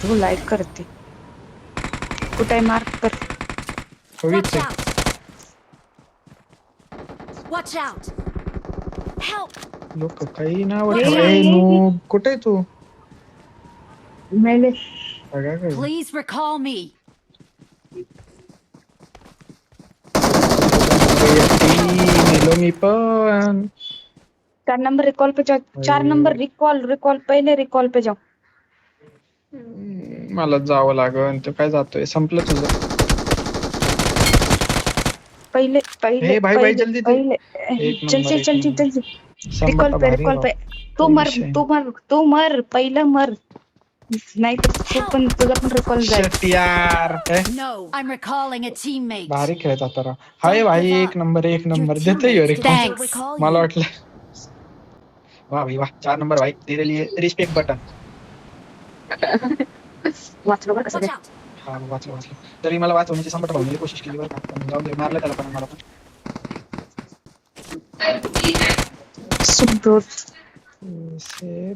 तू like करते कुठे mark कर Watch हवीच out! Watch out! Help! लोक काही नाव Watch ठेवा. out. नूब कुठे आहे तू? मेले बघा काय Please recall me. मेलो मी पण 4 नंबर रिकॉल पे जाओ 4 नंबर रिकॉल पहिले रिकॉल पे जाओ मला जावं लागन ते काय जातोय संपलं तुझं पहिले पहिले हे भाई भाई जल्दी दे पहिले एक चल नंबर चल एक चल नंबर चल शंभर का भारी रिकॉल राव. पे तू काही मर विषय तू मर तू मर पहिलं मर नाही तर तू पण तुझा पण रिकॉल जाईल Shit यार हे? No, I'm recalling a teammate. भारी खेळत आता राव हाय भाई एक नंबर Your देते teammates ray did not recall मला you. वाटलं वाह भाई वाह 4 नंबर भाई तेरे लिए रिस्पेक्ट बटन वाचलो बरं कसं Watch काय out! हा वाचलं तरी मला वाचवण्याची संपट भावनेची कोशिश केली बरं का पण जाऊन दे मारलं त्याला पण मला पण सुखदूत से